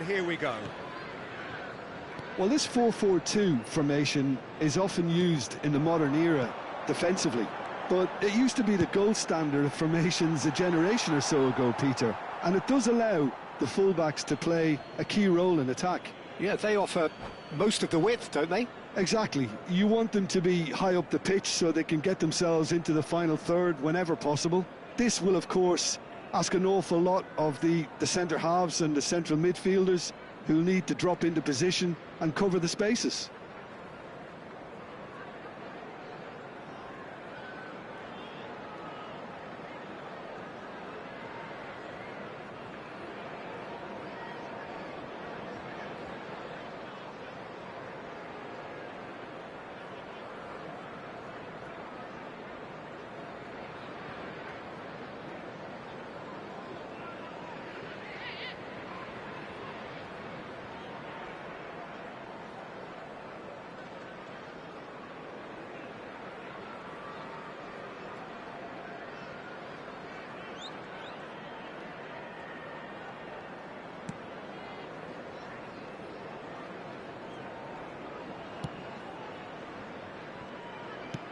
here we go. Well, this 4-4-2 formation is often used in the modern era defensively, but it used to be the gold standard of formations a generation or so ago, Peter, and it does allow the fullbacks to play a key role in attack. Yeah, they offer most of the width, don't they? Exactly. You want them to be high up the pitch so they can get themselves into the final third whenever possible. This will, of course, ask an awful lot of the centre halves and the central midfielders, who'll need to drop into position and cover the spaces.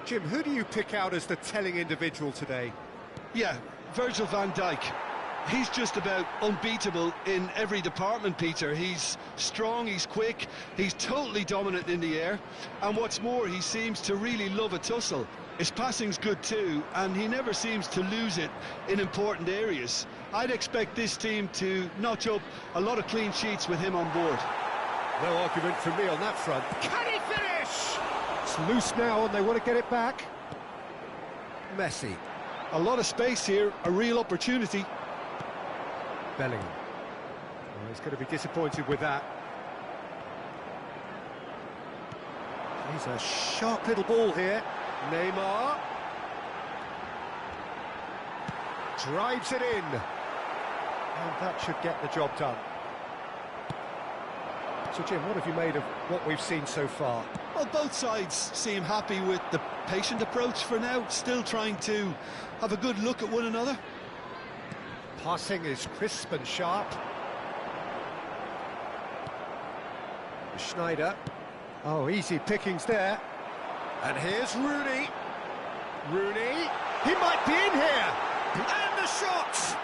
Jim, who do you pick out as the telling individual today? Yeah, Virgil van Dijk. He's just about unbeatable in every department, Peter. He's strong, he's quick, he's totally dominant in the air, and what's more, he seems to really love a tussle. His passing's good too, and he never seems to lose it in important areas. I'd expect this team to notch up a lot of clean sheets with him on board. No argument from me on that front. Can he finish? It's loose now and they want to get it back. Messi. A lot of space here, a real opportunity. Bellingham. Well, he's going to be disappointed with that. He's a sharp little ball here. Neymar. Drives it in. And that should get the job done. So, Jim, what have you made of what we've seen so far? Well, both sides seem happy with the patient approach for now, still trying to have a good look at one another. Passing is crisp and sharp. Schneider. Oh, easy pickings there. And here's Rooney. Rooney. He might be in here. And the shot!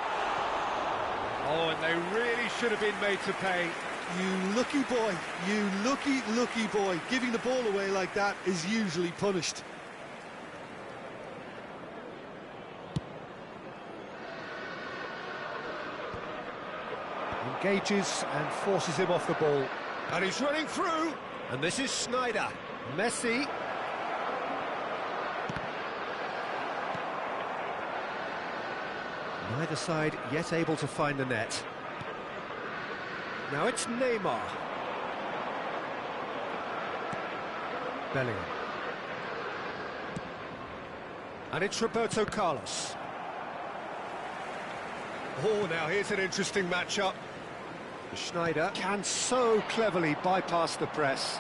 Oh, and they really should have been made to pay. You lucky boy, you lucky boy. Giving the ball away like that is usually punished. Engages and forces him off the ball. And he's running through. And this is Schneider. Messi. Neither side yet able to find the net. Now it's Neymar. Bellingham. And it's Roberto Carlos. Oh, now here's an interesting matchup. Schneider can so cleverly bypass the press.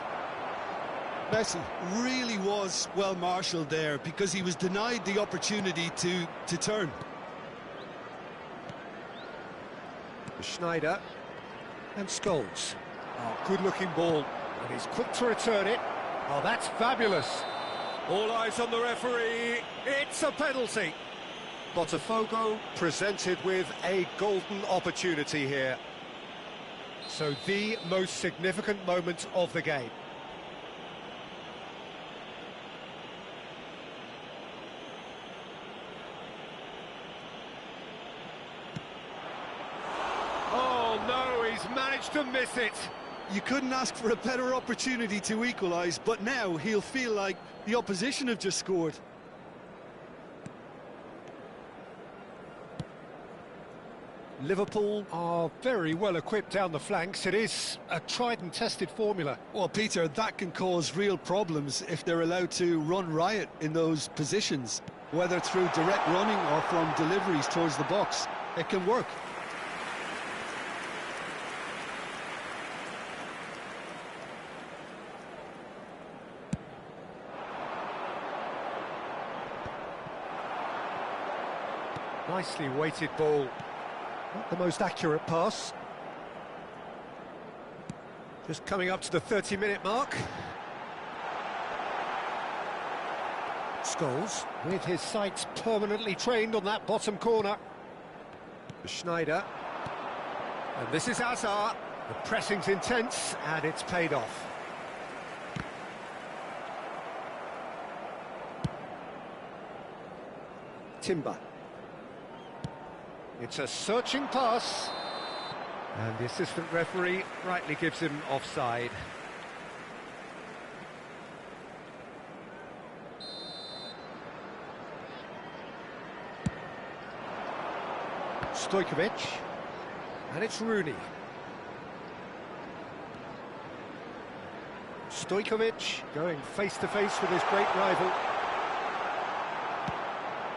Messi really was well marshalled there because he was denied the opportunity to turn. Schneider. And Scholes. Oh, good-looking ball. And he's quick to return it. Oh, that's fabulous. All eyes on the referee. It's a penalty. Botafogo presented with a golden opportunity here. So the most significant moment of the game. Oh no, he's managed to miss it. You couldn't ask for a better opportunity to equalise, but now he'll feel like the opposition have just scored. Liverpool are very well equipped down the flanks. It is a tried and tested formula. Well, Peter, that can cause real problems if they're allowed to run riot in those positions, whether through direct running or from deliveries towards the box. It can work. Nicely weighted ball. Not the most accurate pass. Just coming up to the 30-minute mark. Scholes, with his sights permanently trained on that bottom corner. Schneider. And this is Hazard. The pressing's intense, and it's paid off. Timber. It's a searching pass. And the assistant referee rightly gives him offside. Stojkovic. And it's Rooney. Stojkovic going face-to-face with his great rival.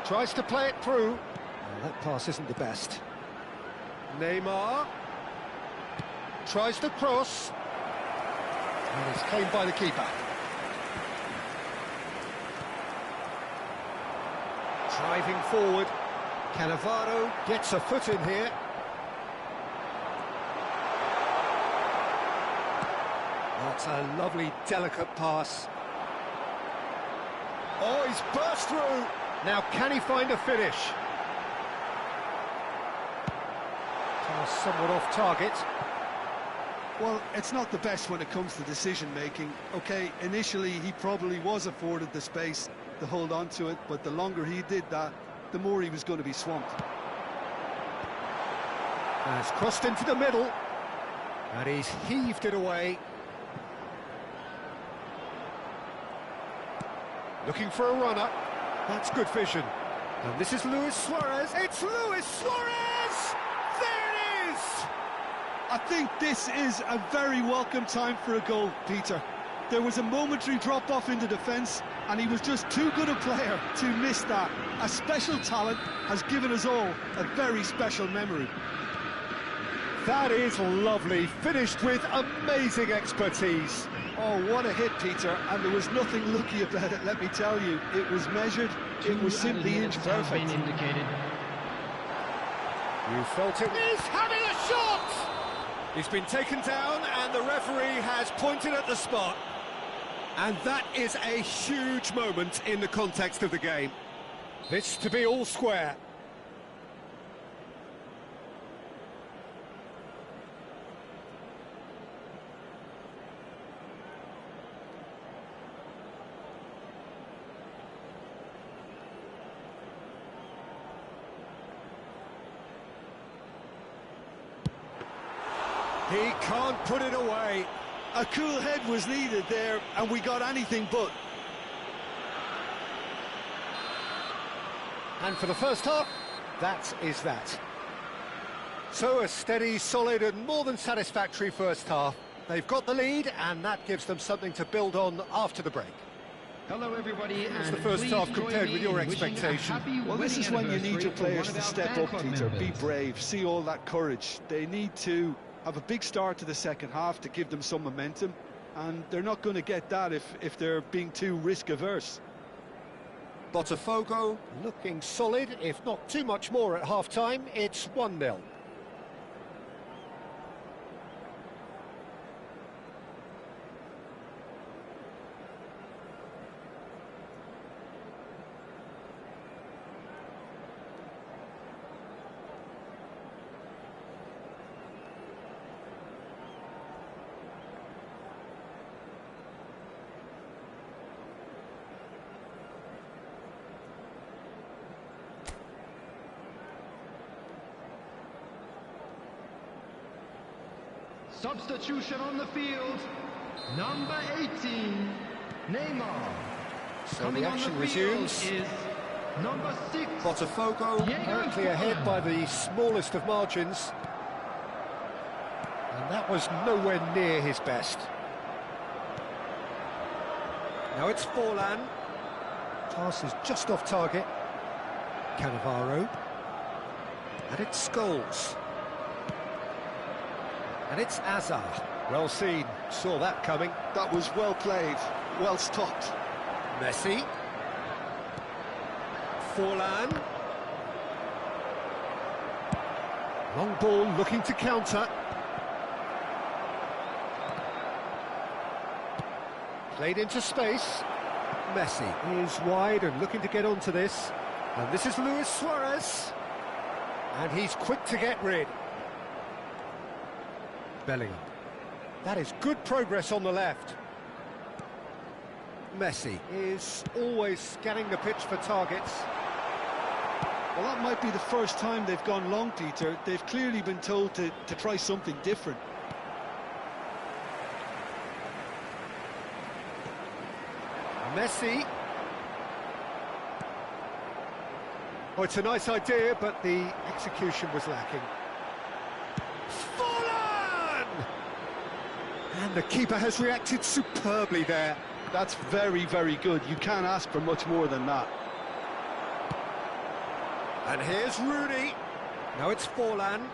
Tries to play it through. Well, that pass isn't the best. Neymar. Tries to cross. And it's claimed by the keeper. Driving forward. Cannavaro gets a foot in here. That's a lovely, delicate pass. Oh, he's burst through. Now, can he find a finish? Pass somewhat off target. Well, it's not the best when it comes to decision-making. OK, initially he probably was afforded the space to hold on to it, but the longer he did that, the more he was going to be swamped. And it's crossed into the middle. And he's heaved it away. Looking for a runner. That's good vision. And this is Luis Suarez. It's Luis Suarez! There it is! I think this is a very welcome time for a goal, Peter. There was a momentary drop-off into defence, and he was just too good a player to miss that. A special talent has given us all a very special memory. That is lovely, finished with amazing expertise. Oh, what a hit, Peter, and there was nothing lucky about it, let me tell you. It was measured, it was simply inch perfect. You felt it. He's having a shot! He's been taken down, and the referee has pointed at the spot. And that is a huge moment in the context of the game. This to be all square. He can't put it away. A cool head was needed there, and we got anything but. And for the first half, that is that. So a steady, solid and more than satisfactory first half. They've got the lead, and that gives them something to build on after the break. Hello everybody, What's the first half compared with your expectation? Well, this is when you need your players to step up, Peter, be brave, see all that courage. They need to have a big start to the second half to give them some momentum, and they're not going to get that if they're being too risk-averse. Botafogo looking solid, if not too much more at half-time. It's 1-0. Substitution on the field, number 18, Neymar. So the action resumes. Is number 6, Botafogo currently ahead by the smallest of margins. And that was nowhere near his best. Now it's Forlan. Pass is just off target. Cannavaro. And it's Scholes. And it's Hazard. Well seen, saw that coming. That was well played, well stopped. Messi. Forlan. Long ball looking to counter. Played into space. Messi is wide and looking to get onto this. And this is Luis Suarez. And he's quick to get rid. Bellingham. That is good progress on the left. Messi is always scanning the pitch for targets. Well, that might be the first time they've gone long, Peter. They've clearly been told to try something different. Messi. Oh, it's a nice idea, but the execution was lacking. Fallen! And the keeper has reacted superbly there. That's very, very good. You can't ask for much more than that. And here's Rooney. Now it's Forlan.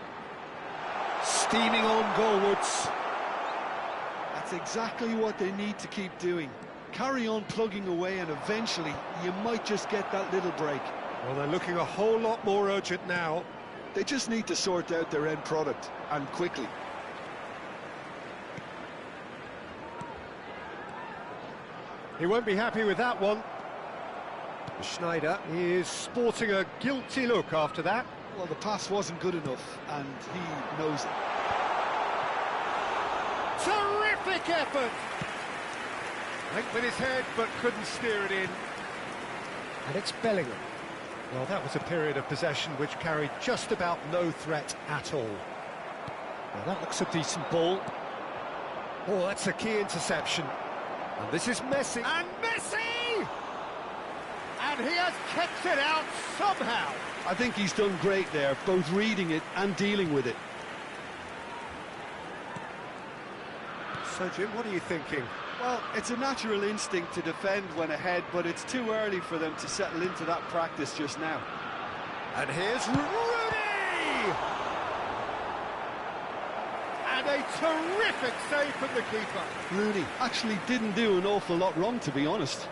Steaming on goalwards. That's exactly what they need to keep doing. Carry on plugging away and eventually you might just get that little break. Well, they're looking a whole lot more urgent now. They just need to sort out their end product, and quickly. He won't be happy with that one. Schneider is sporting a guilty look after that. Well, the pass wasn't good enough, and he knows it. Terrific effort! Linked with his head, but couldn't steer it in. And it's Bellingham. Well, that was a period of possession which carried just about no threat at all. Well, that looks a decent ball. Oh, that's a key interception. And this is Messi. And Messi! And he has kept it out somehow. I think he's done great there, both reading it and dealing with it. So, Jim, what are you thinking? Well, it's a natural instinct to defend when ahead, but it's too early for them to settle into that practice just now. And here's Rooney! And a terrific save from the keeper. Rooney actually didn't do an awful lot wrong, to be honest.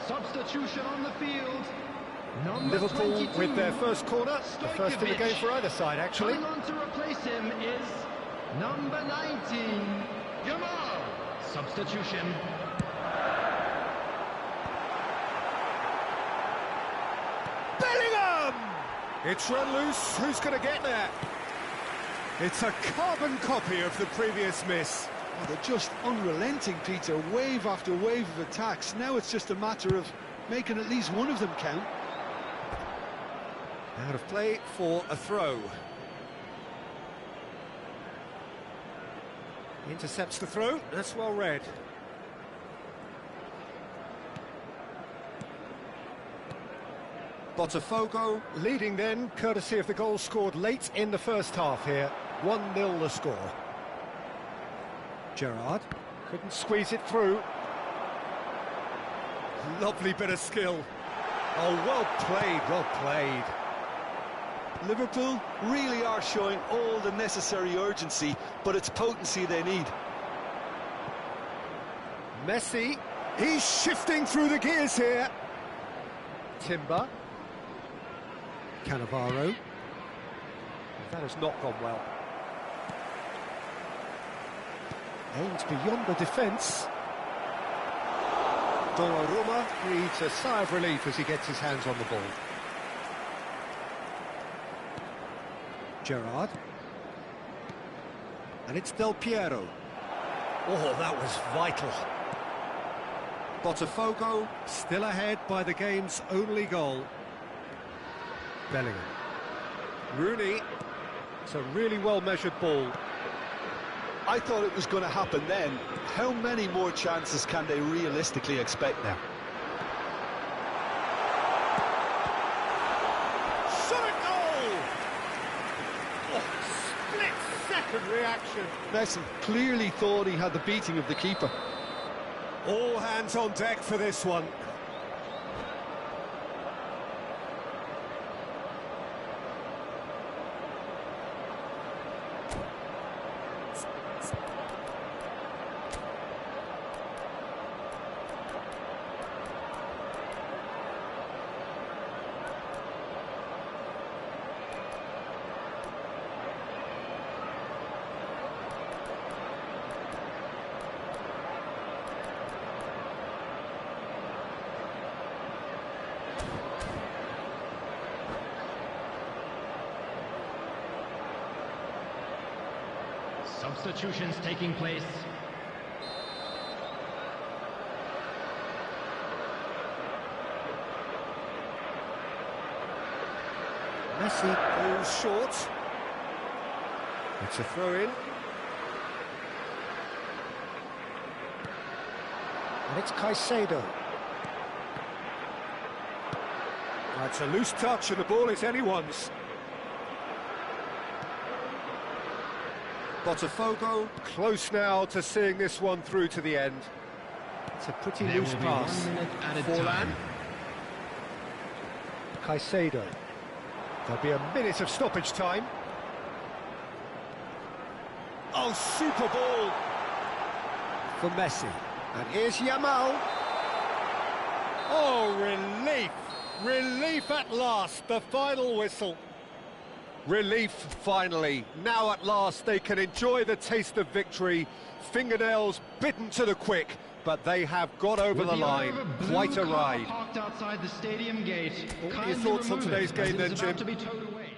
Substitution on the field. Number Liverpool 22, with their first corner, the first in the game for either side, actually. Coming on to replace him is number 19, Jamal. Substitution. Bellingham! It's run loose. Who's going to get there? It's a carbon copy of the previous miss. Oh, they're just unrelenting, Peter. Wave after wave of attacks. Now it's just a matter of making at least one of them count. Out of play for a throw. Intercepts the throw. That's well read. Botafogo leading then, courtesy of the goal scored late in the first half here. 1-0 the score. Gerrard couldn't squeeze it through. Lovely bit of skill. Oh, well played, well played. Liverpool really are showing all the necessary urgency, but it's potency they need. Messi, he's shifting through the gears here. Timber. Cannavaro. That has not gone well. Aimed beyond the defence. Donnarumma breathes a sigh of relief as he gets his hands on the ball. Gerrard. And it's Del Piero. Oh, that was vital. Botafogo still ahead by the game's only goal. Bellingham. Rooney. It's a really well-measured ball. I thought it was going to happen then. How many more chances can they realistically expect now? Shot at goal! Oh, split-second reaction. Messi clearly thought he had the beating of the keeper. All hands on deck for this one. Substitutions taking place. Messi goes short. It's a throw-in. And it's Caicedo. That's a loose touch and the ball is anyone's. Botafogo close now to seeing this one through to the end. It's a pretty There loose will be pass. 1 minute at a Forlan. time. Caicedo. There'll be a minute of stoppage time. Oh, super ball for Messi. And here's Yamal. Oh, relief. Relief at last. The final whistle. Relief, finally. Now at last they can enjoy the taste of victory. Fingernails bitten to the quick, but they have got over With the the line. owner of a blue Quite a car ride. Parked outside the stadium gate. What are your Kindly thoughts on remove today's it, game as it then, is about Jim? to be towed away.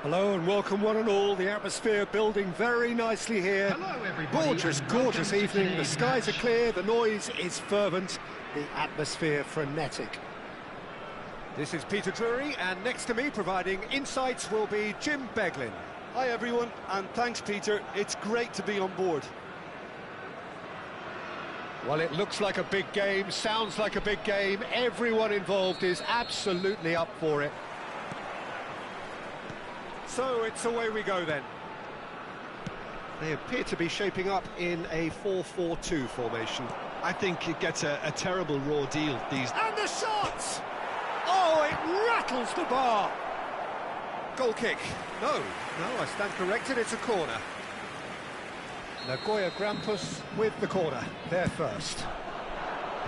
Hello and welcome one and all. The atmosphere building very nicely here. Hello, everybody. Gorgeous, and gorgeous welcome to evening. The today's skies are match. clear, the noise is fervent, the atmosphere frenetic. This is Peter Drury, and next to me providing insights will be Jim Beglin. Hi everyone, and thanks Peter, it's great to be on board. Well, it looks like a big game, sounds like a big game. Everyone involved is absolutely up for it. So it's away we go then. They appear to be shaping up in a 4-4-2 formation. I think it gets a terrible raw deal these... And the shots! Oh, it rattles the bar! Goal kick. No, I stand corrected, it's a corner. Nagoya Grampus with the corner, there first.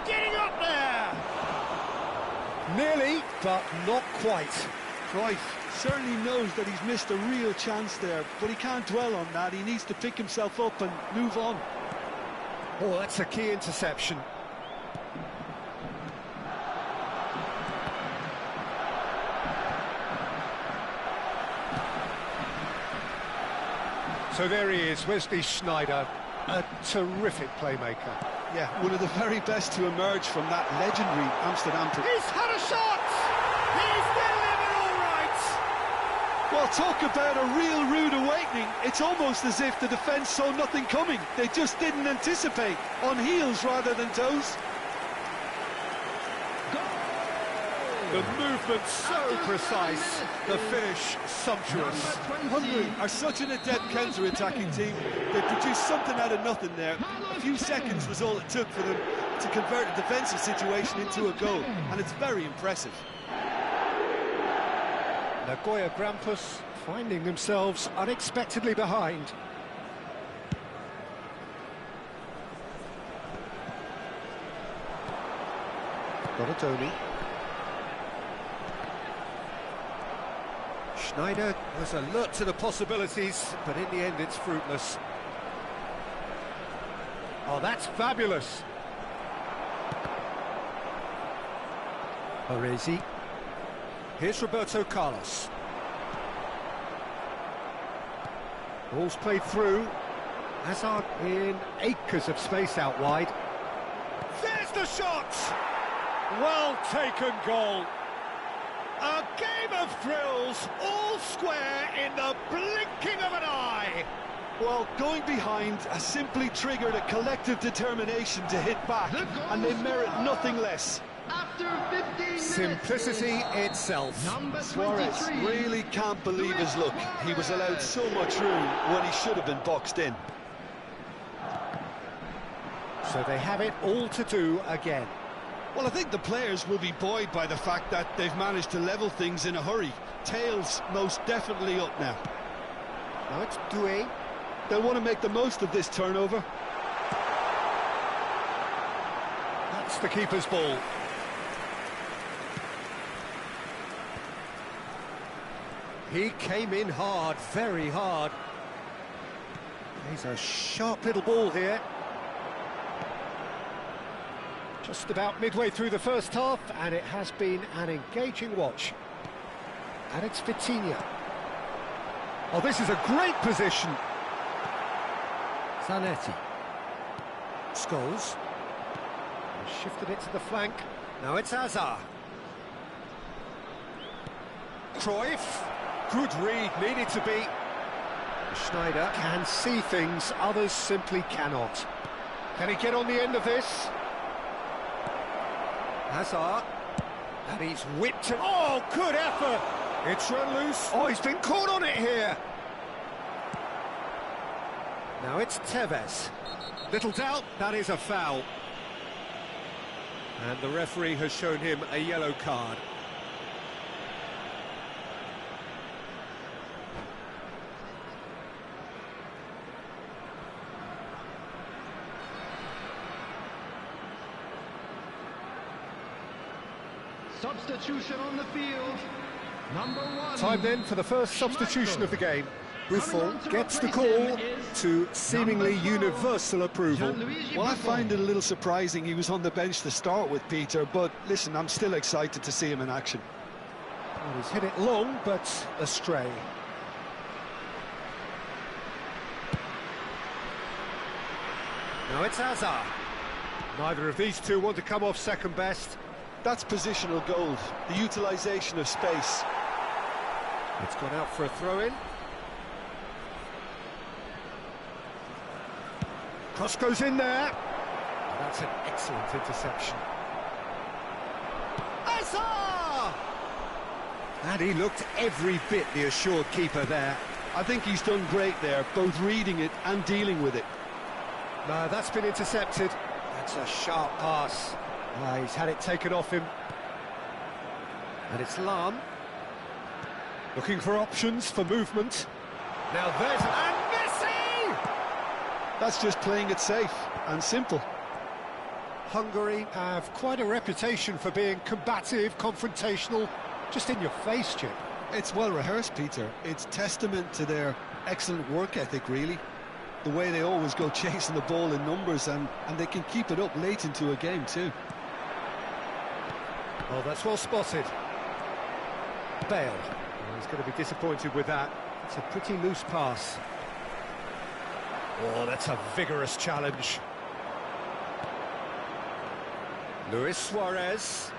Getting up there! Nearly, but not quite. Cruyff certainly knows that he's missed a real chance there, but he can't dwell on that. He needs to pick himself up and move on. Oh, that's a key interception. So there he is, Wesley Sneijder, a terrific playmaker. Yeah, one of the very best to emerge from that legendary Amsterdam... He's had a shot! He's delivered all right! Well, talk about a real rude awakening. It's almost as if the defence saw nothing coming. They just didn't anticipate, on heels rather than toes. The movement so precise, the finish sumptuous. Hungary are such an adept counter-attacking team. They produced something out of nothing there. A few seconds was all it took for them to convert a defensive situation into a goal, and it's very impressive. Nagoya Grampus finding themselves unexpectedly behind. Donatoni. Sneijder was alert to the possibilities, but in the end it's fruitless. Oh, that's fabulous. Baresi. Here's Roberto Carlos. Ball's played through. Hazard in acres of space out wide. There's the shot! Well taken goal. A game of thrills, all square in the blinking of an eye. Well, going behind has simply triggered a collective determination to hit back, and they merit nothing less. After 15 minutes, Simplicity itself. number Suarez 23. really can't believe his luck. He was allowed so much room when he should have been boxed in. So they have it all to do again. Well, I think the players will be buoyed by the fact that they've managed to level things in a hurry. Tails most definitely up now. Now it's Doué. They'll want to make the most of this turnover. That's the keeper's ball. He came in hard, very hard. He's a sharp little ball here. Just about midway through the first half, and it has been an engaging watch. And it's Vitinha. Oh, this is a great position. Zanetti. Scholes. He shifted it to the flank. Now it's Hazard. Cruyff. Good read, needed to be. Schneider can see things others simply cannot. Can he get on the end of this? Hazard. And he's whipped it. Oh, good effort. It's run loose. Oh, he's been caught on it here. Now it's Tevez. Little doubt, that is a foul. And the referee has shown him a yellow card. Substitution on the field. Number 1. Time then for the first substitution of the game. Buffon gets the call to seemingly universal approval. Well, I find it a little surprising he was on the bench to start with, Peter, but listen, I'm still excited to see him in action. Well, he's hit it long, but astray. Now it's Hazard. Neither of these two want to come off second best. That's positional gold, the utilisation of space. It's gone out for a throw-in. Cross goes in there. That's an excellent interception. Hazard! And he looked every bit the assured keeper there. I think he's done great there, both reading it and dealing with it. No, that's been intercepted. That's a sharp pass. He's had it taken off him. And it's Lam. Looking for options for movement. Now there's... And Messi! That's just playing it safe and simple. Hungary have quite a reputation for being combative, confrontational, just in your face, Chip. It's well rehearsed, Peter. It's testament to their excellent work ethic, really. The way they always go chasing the ball in numbers, and they can keep it up late into a game too. Oh, that's well spotted. Bale. Oh, he's going to be disappointed with that. It's a pretty loose pass. Oh, that's a vigorous challenge. Luis Suarez.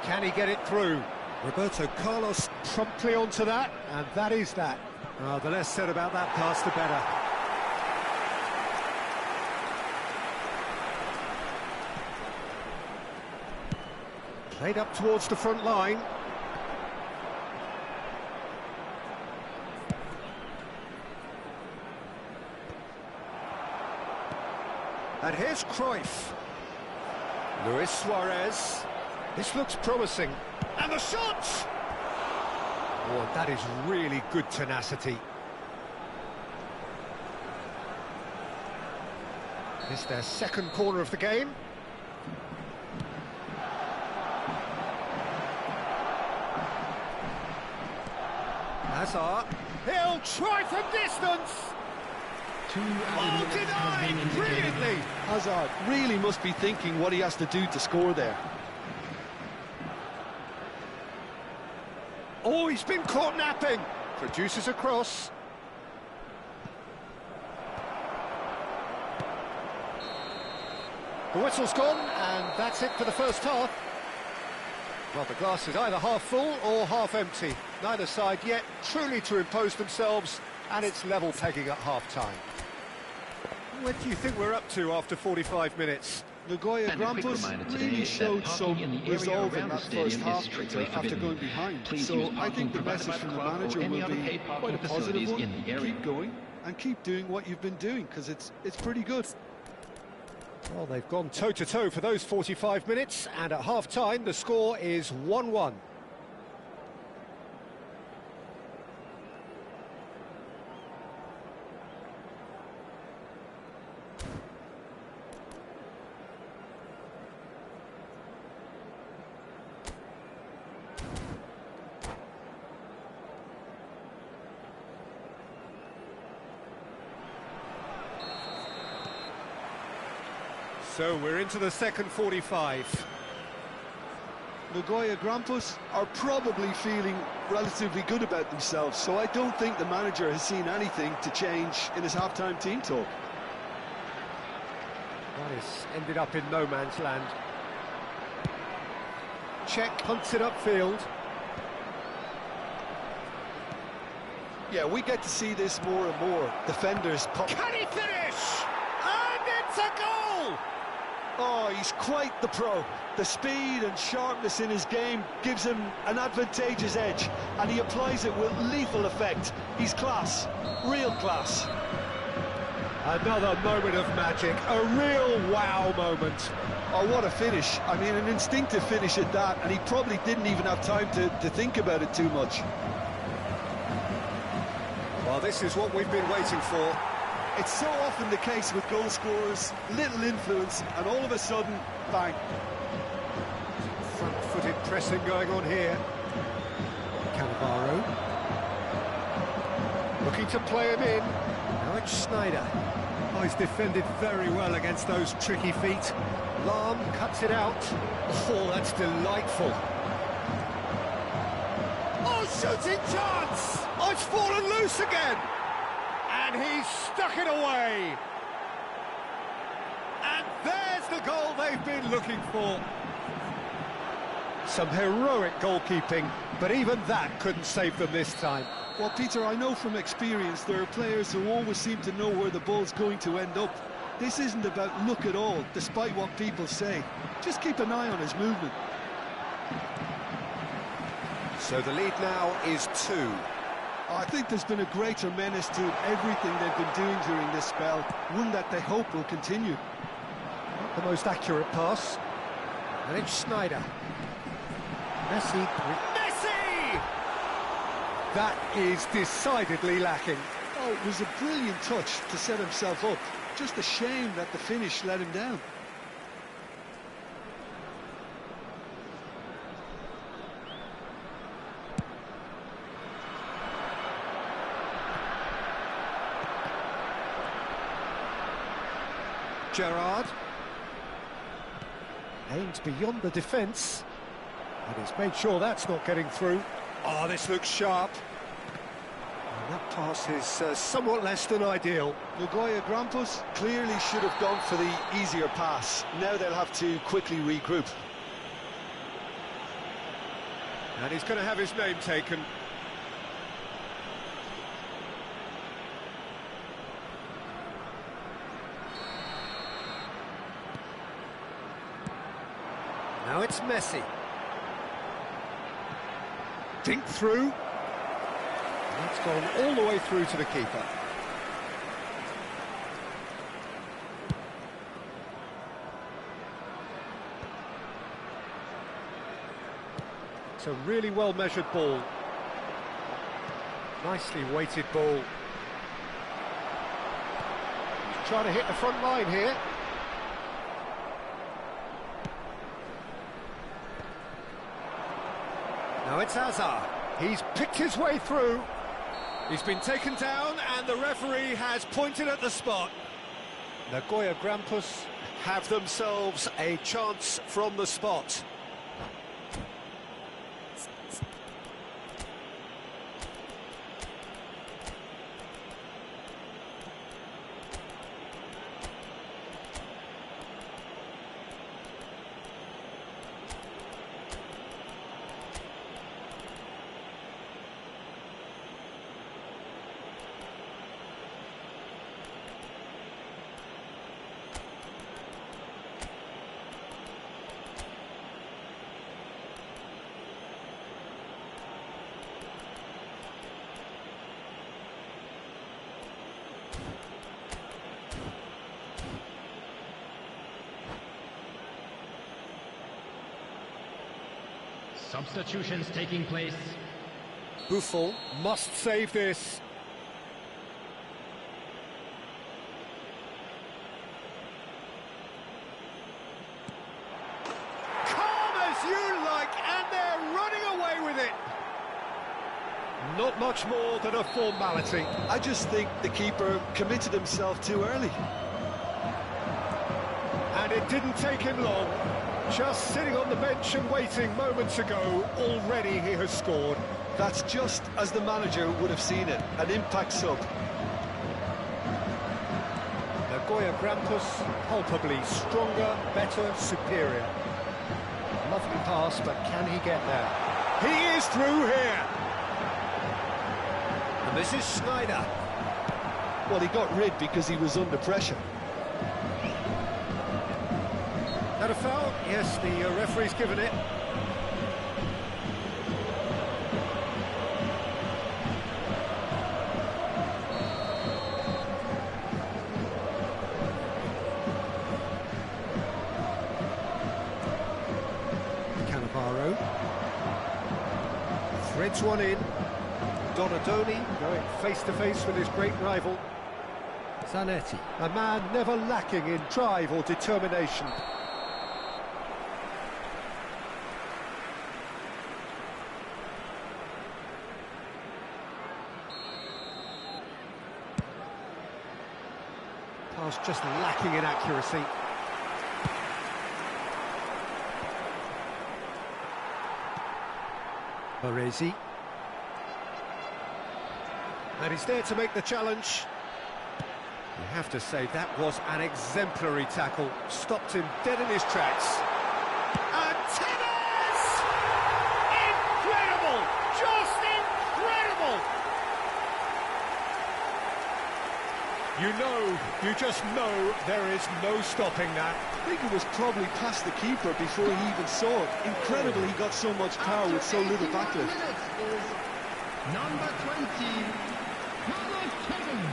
Can he get it through? Roberto Carlos promptly onto that, and that is that. Oh, the less said about that pass, the better. Played up towards the front line. And here's Cruyff. Luis Suarez. This looks promising. And the shot! Oh, that is really good tenacity. It's their second corner of the game. Hazard. He'll try from distance. Oh, denied brilliantly. Hazard really must be thinking what he has to do to score there. Oh, he's been caught napping. Produces a cross. The whistle's gone, and that's it for the first half. Well, the glass is either half full or half empty. Neither side yet truly to impose themselves, and it's level pegging at half-time. Where do you think we're up to after 45 minutes? Nagoya And a quick Grampus reminder today really that showed parking some in the area resolve in around that the stadium first is half, strictly after forbidden. going behind. Please So use I parking think the provided message by the from the club or manager any will other be paid parking quite a positive facilities one. in the area. Keep going and keep doing what you've been doing, because it's pretty good. Well, they've gone toe-to-toe for those 45 minutes, and at half-time the score is 1-1. So we're into the second 45. Nagoya Grampus are probably feeling relatively good about themselves, so I don't think the manager has seen anything to change in his half-time team talk. That has ended up in no man's land. Czech punts it upfield. Yeah, we get to see this more and more. Defenders pop. Can he finish? And it's a goal! Oh, he's quite the pro. The speed and sharpness in his game gives him an advantageous edge, and he applies it with lethal effect. He's class, real class. Another moment of magic, a real wow moment. Oh, what a finish. I mean, an instinctive finish at that, and he probably didn't even have time to think about it too much. Well, this is what we've been waiting for. It's so often the case with goal scorers, little influence, and all of a sudden, bang. Front-footed pressing going on here. Cannavaro. Looking to play him in. Now it's Schneider. Oh, he's defended very well against those tricky feet. Lahm cuts it out. Oh, that's delightful. Oh, shooting chance! Oh, it's fallen loose again! And he's stuck it away. And there's the goal they've been looking for. Some heroic goalkeeping, but even that couldn't save them this time. Well, Peter, I know from experience there are players who always seem to know where the ball's going to end up. This isn't about luck at all, despite what people say. Just keep an eye on his movement. So the lead now is 2. I think there's been a greater menace to everything they've been doing during this spell, one that they hope will continue. Not the most accurate pass. And it's Schneider. Messi. That is decidedly lacking. Oh, it was a brilliant touch to set himself up. Just a shame that the finish let him down. Gerrard aims beyond the defence, and he's made sure that's not getting through. Oh, this looks sharp. And that pass is somewhat less than ideal. Nagoya Grampus clearly should have gone for the easier pass. Now they'll have to quickly regroup. And he's going to have his name taken. Now it's Messi. Dink through. That's gone all the way through to the keeper. It's a really well-measured ball. Nicely weighted ball. He's trying to hit the front line here. Now it's Hazard. He's picked his way through. He's been taken down and the referee has pointed at the spot. Nagoya Grampus have themselves a chance from the spot. Substitutions taking place. Buffon must save this. Calm as you like, and they're running away with it. Not much more than a formality. I just think the keeper committed himself too early. And it didn't take him long. Just sitting on the bench and waiting moments ago, already he has scored. That's just as the manager would have seen it, an impact sub. Nagoya Grampus, palpably stronger, better, superior. Lovely pass, but can he get there? He is through here! And this is Schneider. Well, he got rid because he was under pressure. That a foul? Yes, the referee's given it. Cannavaro threads one in. Donadoni going face-to-face with his great rival. Zanetti, a man never lacking in drive or determination. Pass just lacking in accuracy. Baresi. And he's there to make the challenge. You have to say that was an exemplary tackle. Stopped him dead in his tracks. And Tevez! Incredible! Just incredible! You just know there is no stopping that. I think it was probably past the keeper before he even saw it. Incredible he got so much power with so little backlift. Number 20, Carlos Tevez.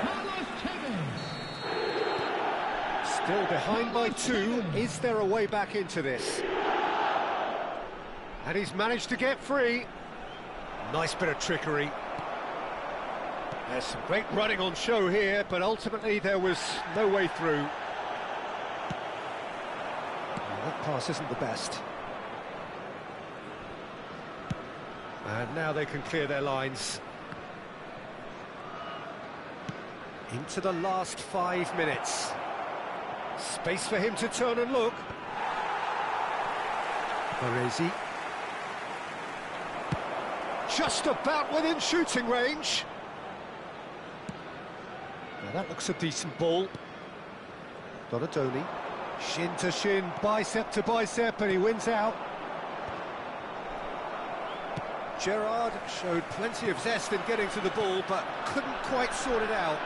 Carlos Tevez. Still behind by 2. Is there a way back into this? And he's managed to get free. Nice bit of trickery. There's some great running on show here, but ultimately there was no way through. Well, that pass isn't the best. And now they can clear their lines. Into the last 5 minutes. Space for him to turn and look. Baresi. Just about within shooting range. Now that looks a decent ball. Donadoni. Shin to shin, bicep to bicep, and he wins out. Gerrard showed plenty of zest in getting to the ball, but couldn't quite sort it out.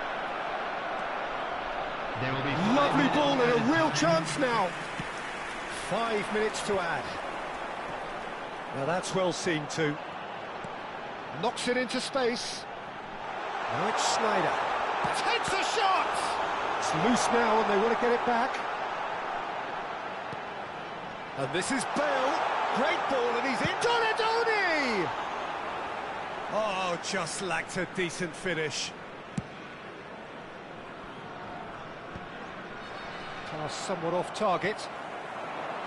There will be Lovely ball and a real chance now. 5 minutes to add. Now that's well seen too. Knocks it into space. Now it's Schneider. Takes a shot! It's loose now and they want to get it back. And this is Bale. Great ball and he's in. Donadoni! Oh, just lacked a decent finish. Pass somewhat off target.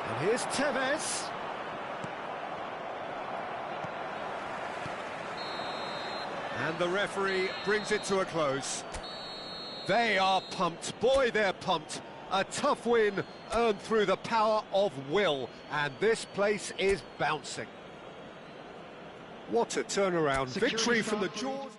And here's Tevez. And the referee brings it to a close. They are pumped. Boy, they're pumped. A tough win earned through the power of will. And this place is bouncing. What a turnaround. Victory from the jaws.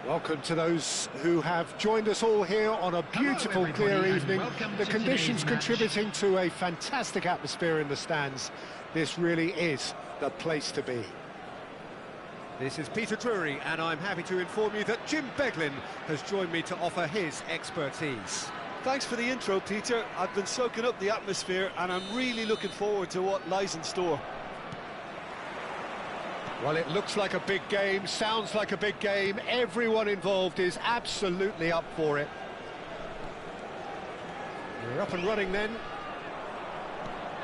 Welcome to those who have joined us all here on a beautiful, clear evening. The conditions contributing to a fantastic atmosphere in the stands. This really is the place to be. This is Peter Drury, and I'm happy to inform you that Jim Beglin has joined me to offer his expertise. Thanks for the intro, Peter. I've been soaking up the atmosphere, and I'm really looking forward to what lies in store. Well, it looks like a big game, sounds like a big game. Everyone involved is absolutely up for it. We're up and running then.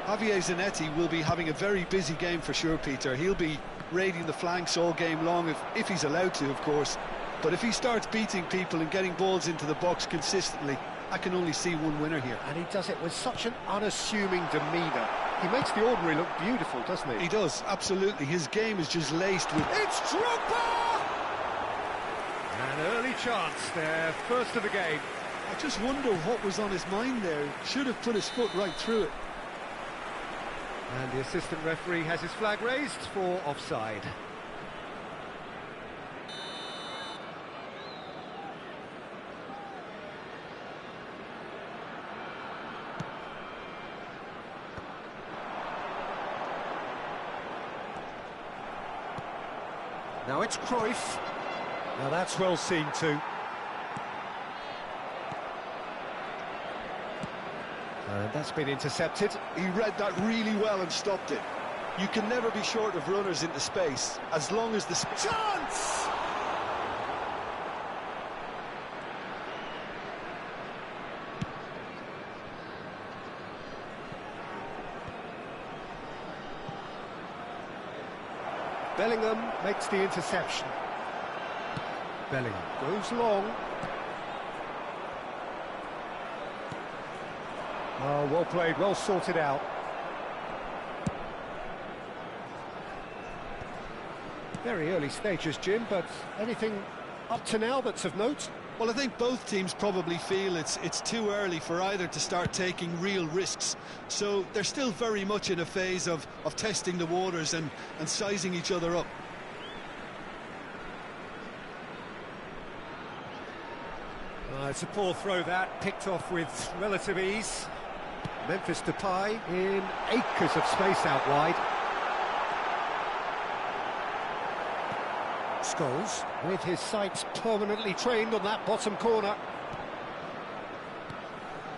Javier Zanetti will be having a very busy game for sure, Peter. He'll be raiding the flanks all game long, if he's allowed to, of course. But if he starts beating people and getting balls into the box consistently, I can only see one winner here. And he does it with such an unassuming demeanour. He makes the ordinary look beautiful, doesn't he? He does, absolutely. His game is just laced with... It's Drogba! An early chance there, first of the game. I just wonder what was on his mind there. Should have put his foot right through it. And the assistant referee has his flag raised for offside. Now it's Cruyff. Now that's well seen too. And that's been intercepted. He read that really well and stopped it. You can never be short of runners into space, as long as the... Chance! Bellingham makes the interception. Bellingham goes long. Oh, well played, well sorted out. Very early stages, Jim, but anything up to now that's of note? Well, I think both teams probably feel it's too early for either to start taking real risks. So they're still very much in a phase of testing the waters and sizing each other up. It's a poor throw that, picked off with relative ease. Memphis Depay in acres of space out wide. Scholes, with his sights permanently trained on that bottom corner.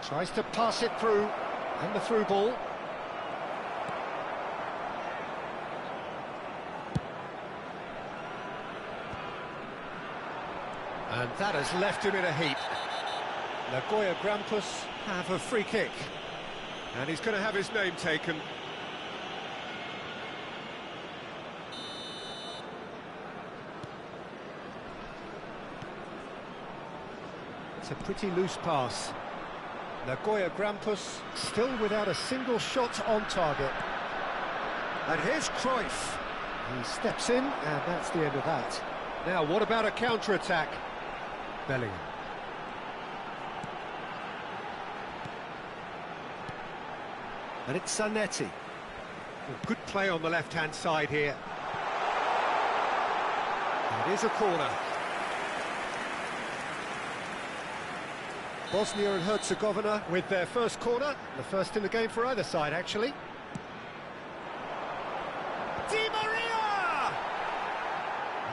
Tries to pass it through, and the through ball. And that has left him in a heap. Nagoya Grampus have a free kick. And he's going to have his name taken. It's a pretty loose pass. Nagoya Grampus still without a single shot on target. And here's Cruyff. He steps in, and that's the end of that. Now, what about a counter-attack? Bellingham. And it's Zanetti. Well, good play on the left-hand side here. It is a corner. Bosnia and Herzegovina with their first corner, the first in the game for either side, actually. Di Maria!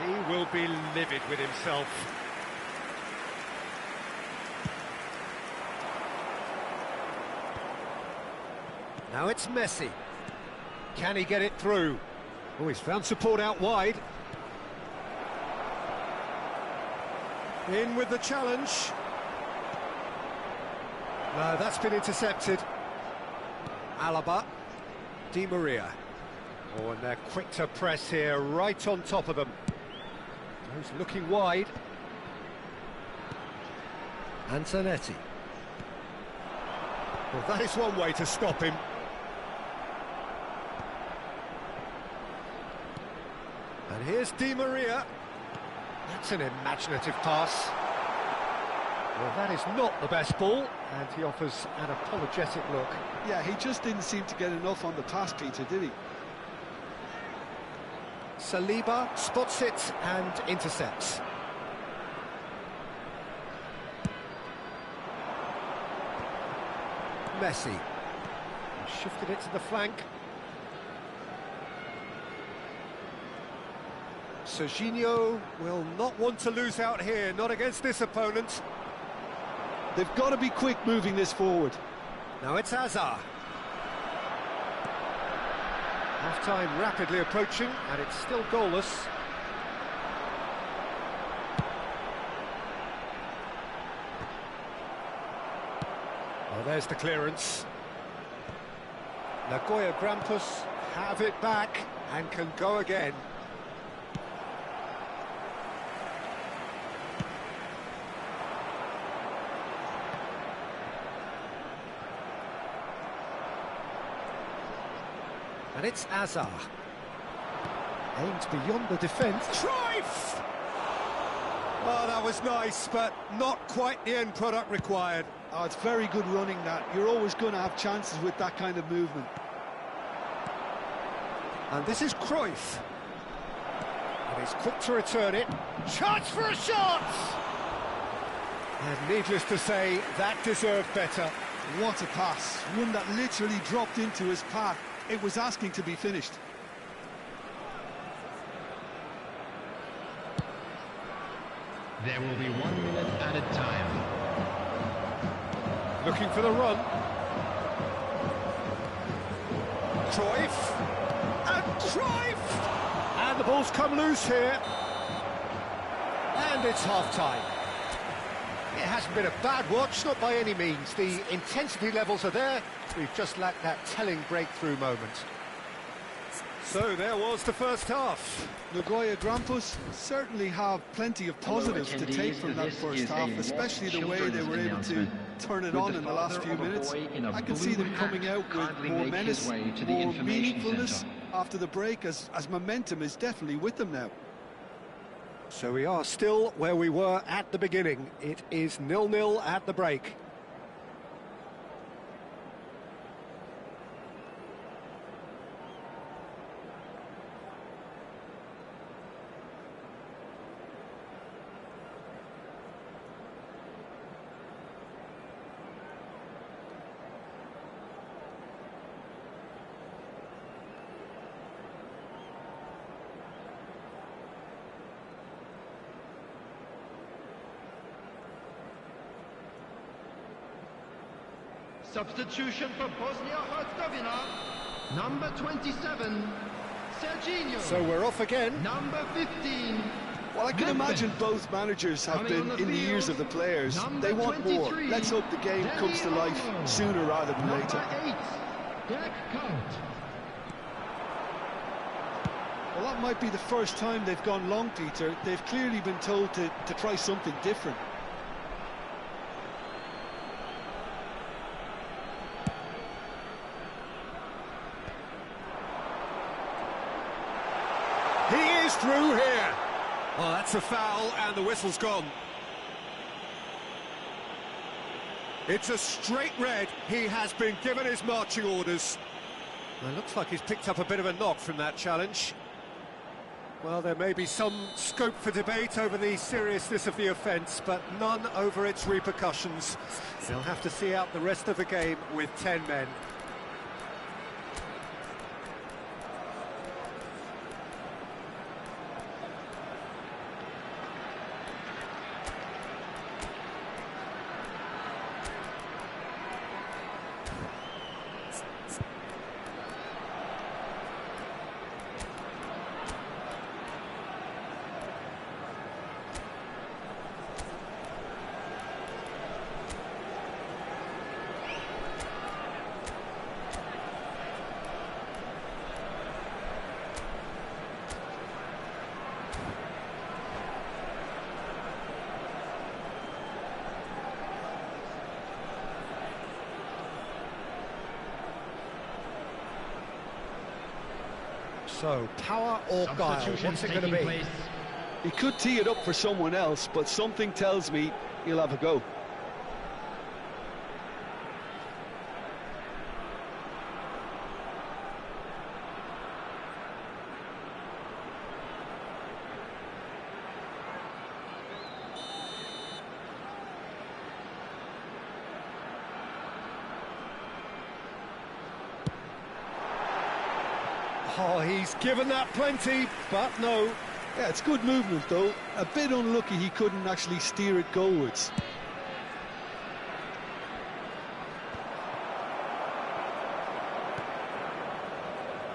He will be livid with himself. Now it's Messi. Can he get it through? Oh, he's found support out wide. In with the challenge. No, that's been intercepted. Alaba, Di Maria. Oh, and they're quick to press here, right on top of them. He's looking wide. And Zanetti. Well, that is one way to stop him. And here's Di Maria. That's an imaginative pass. Well, that is not the best ball, and he offers an apologetic look. Yeah, he just didn't seem to get enough on the pass, Peter, did he? Saliba spots it and intercepts. Messi. Shifted it to the flank. Serginho will not want to lose out here, not against this opponent. They've got to be quick moving this forward. Now it's Hazard. Half-time rapidly approaching, and it's still goalless. Well, there's the clearance. Nagoya Grampus have it back and can go again. And it's Hazard. Aimed beyond the defence. Cruyff! Oh, that was nice, but not quite the end product required. Oh, it's very good running, that. You're always going to have chances with that kind of movement. And this is Cruyff. And he's quick to return it. Chance for a shot! And needless to say, that deserved better. What a pass. One that literally dropped into his path. It was asking to be finished. There will be 1 minute added time. Looking for the run. Cruyff. And Cruyff! And the ball's come loose here. And it's half-time. It hasn't been a bad watch, not by any means. The intensity levels are there. We've just lacked that telling breakthrough moment. So there was the first half. Nagoya Grampus certainly have plenty of positives to take from that first half, especially the way they were able to turn it on in the last few minutes. I can see them coming out with more menace, more meaningfulness after the break, as momentum is definitely with them now. So we are still where we were at the beginning. It is 0-0 at the break. Substitution for Bosnia-Herzegovina. Number 27, Serginho. So we're off again. Number 15. Well, I can imagine both managers have been in the ears of the players. They want more. Let's hope the game comes to life sooner rather than later. Number 8, Dirk Kuyt. Well, that might be the first time they've gone long, Peter. They've clearly been told to try something different. He is through here. Well, that's a foul, and the whistle's gone. It's a straight red. He has been given his marching orders. Well, it looks like he's picked up a bit of a knock from that challenge. Well, there may be some scope for debate over the seriousness of the offence, but none over its repercussions. They'll have to see out the rest of the game with 10 men. So, power or guile, what's it going to be? Place. He could tee it up for someone else, but something tells me he'll have a go. Oh, he's given that plenty, but no. Yeah, it's good movement, though. A bit unlucky he couldn't actually steer it goalwards.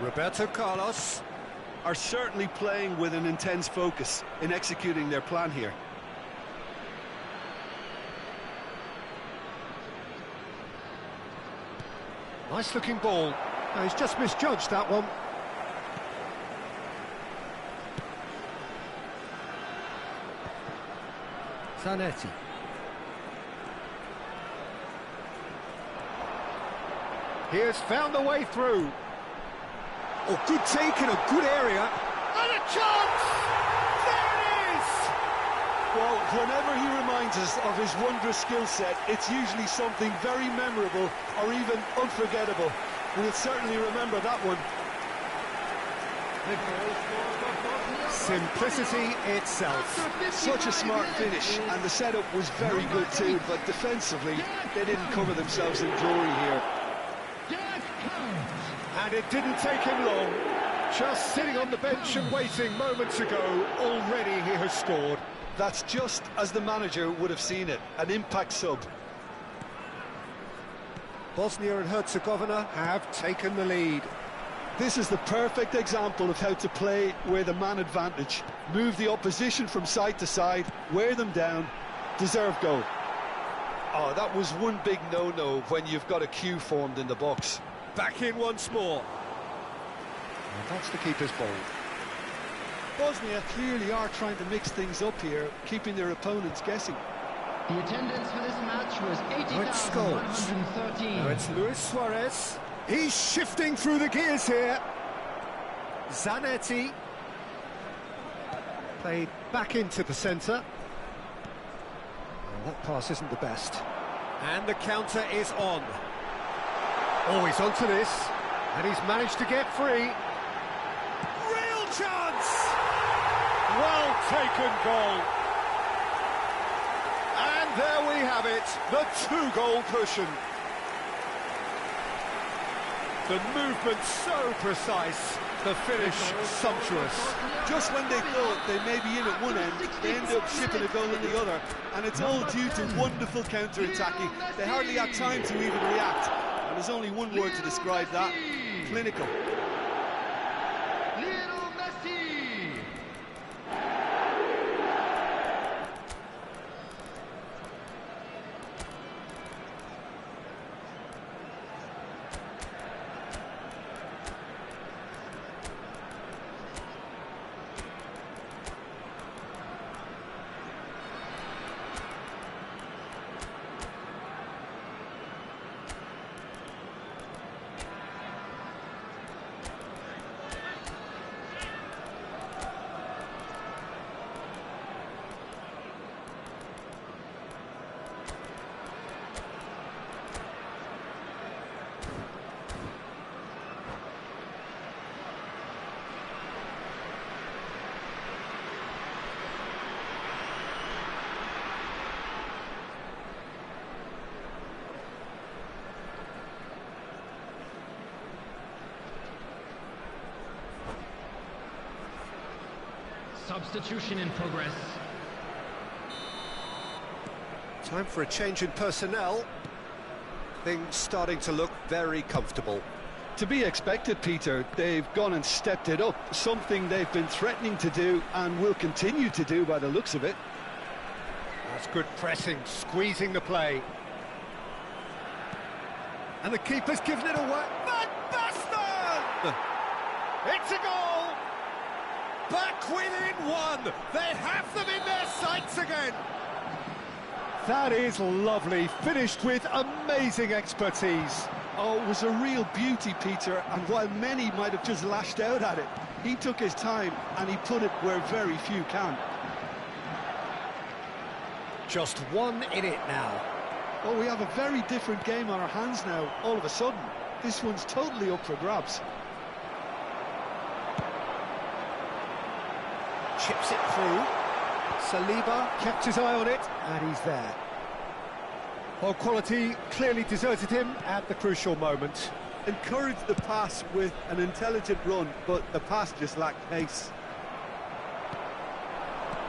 Roberto Carlos. Are certainly playing with an intense focus in executing their plan here. Nice looking ball. No, he's just misjudged that one. Zanetti. He has found a way through. Oh, good take in a good area. And a chance! There it is! Well, whenever he reminds us of his wondrous skill set, it's usually something very memorable or even unforgettable. We'll certainly remember that one. Simplicity itself. Such a smart finish, and the setup was very good too, but defensively, they didn't cover themselves in glory here. And it didn't take him long. Just sitting on the bench and waiting moments ago, already he has scored. That's just as the manager would have seen it, an impact sub. Bosnia and Herzegovina have taken the lead. This is the perfect example of how to play with a man advantage. Move the opposition from side to side, wear them down, deserve goal. Oh, that was one big no-no when you've got a queue formed in the box. Back in once more. And that's the keeper's ball. Bosnia clearly are trying to mix things up here, keeping their opponents guessing. The attendance for this match was It's Scholes. 80,113. Now it's Luis Suarez. He's shifting through the gears here. Zanetti. Played back into the centre. Well, that pass isn't the best. And the counter is on. Oh, he's onto this. And he's managed to get free. Real chance! Well taken goal. And there we have it, the 2-goal cushion. The movement so precise, the finish sumptuous. Just when they thought they may be in at one end, they end up shipping a goal at the other, and it's all due to wonderful counter-attacking. They hardly had time to even react, and there's only one word to describe that: clinical. Substitution in progress. Time for a change in personnel. Things starting to look very comfortable. To be expected, Peter. They've gone and stepped it up, something they've been threatening to do and will continue to do by the looks of it. That's good pressing, squeezing the play. And the keeper's given it away. Van Basten! It's a goal! Back within one! They have them in their sights again! That is lovely, finished with amazing expertise. Oh, it was a real beauty, Peter, and while many might have just lashed out at it, he took his time and he put it where very few can. Just one in it now. Oh, we have a very different game on our hands now, all of a sudden. This one's totally up for grabs. Chips it through. Saliba kept his eye on it, and he's there. Well, quality clearly deserted him at the crucial moment. Encouraged the pass with an intelligent run, but the pass just lacked pace.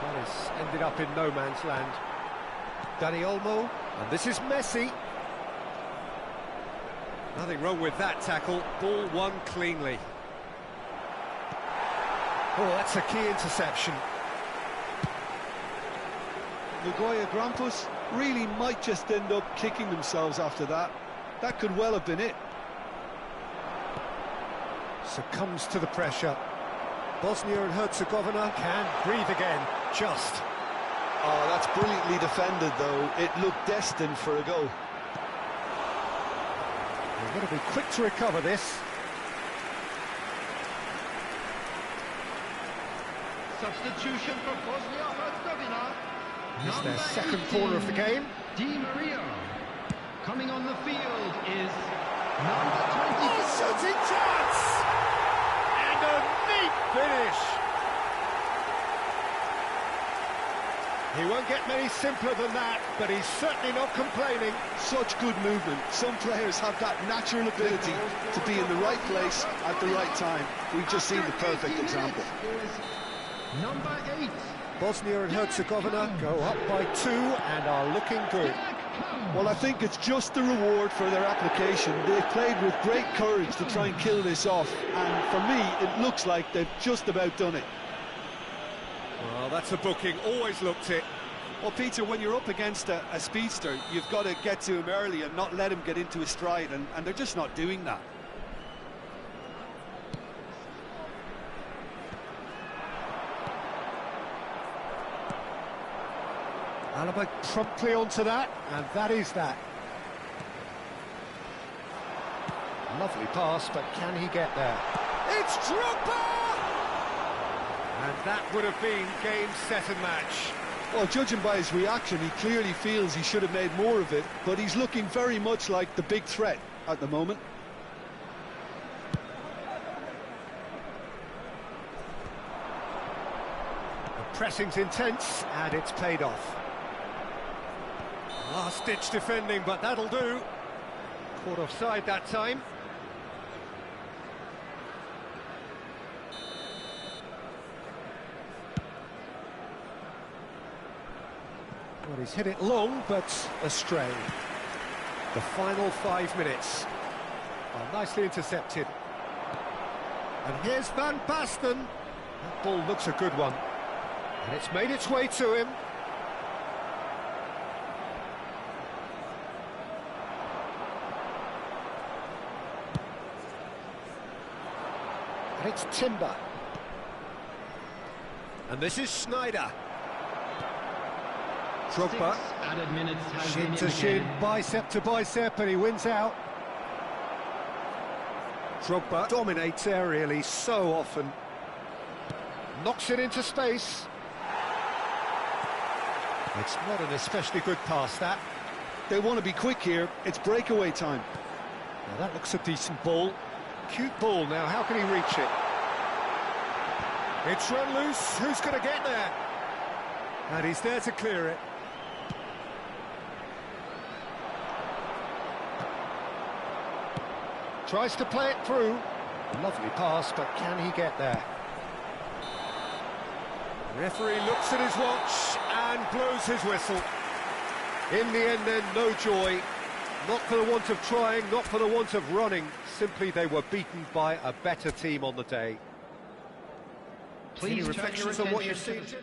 That has ended up in no man's land. Dani Olmo, and this is Messi. Nothing wrong with that tackle. Ball won cleanly. Oh, that's a key interception. Nagoya Grampus really might just end up kicking themselves after that. That could well have been it. Succumbs to the pressure. Bosnia and Herzegovina can breathe again, just. Oh, that's brilliantly defended, though. It looked destined for a goal. They've got to be quick to recover this. Substitution for Bosnia-Herzegovina. It's their second corner of the game. Di Maria. Coming on the field is number 20. Oh, shooting chance! And a neat finish. He won't get many simpler than that, but he's certainly not complaining. Such good movement. Some players have that natural ability to be in the right place at the right time. We've just seen the perfect example. Number 8. Bosnia and Herzegovina go up by 2 and are looking good. Well, I think it's just the reward for their application. They've played with great courage to try and kill this off, and for me, it looks like they've just about done it. Well, that's a booking, always looked it. Well, Peter, when you're up against a speedster, you've got to get to him early and not let him get into his stride, and they're just not doing that. Alaba promptly onto that, and that is that. Lovely pass, but can he get there? It's Drogba! And that would have been game, set and match. Well, judging by his reaction, he clearly feels he should have made more of it, but he's looking very much like the big threat at the moment. The pressing's intense, and it's paid off. Last-ditch defending, but that'll do. Caught offside that time. Well, he's hit it long, but astray. The final 5 minutes. Oh, nicely intercepted. And here's Van Basten. That ball looks a good one. And it's made its way to him. And it's Timber. And this is Schneider. Drogba. Added minutes has Shin been to shin, indicated. bicep to bicep, and he wins out. Drogba dominates aerially so often. Knocks it into space. It's not an especially good pass, that. They want to be quick here. It's breakaway time. Now that looks a decent ball. Cute ball now, how can he reach it? It's run loose, who's going to get there? And he's there to clear it. Tries to play it through. Lovely pass, but can he get there? The referee looks at his watch and blows his whistle. In the end then, no joy. Not for the want of trying, not for the want of running. Simply they were beaten by a better team on the day. Please Any turn your reflections on what you've attention seen? to the-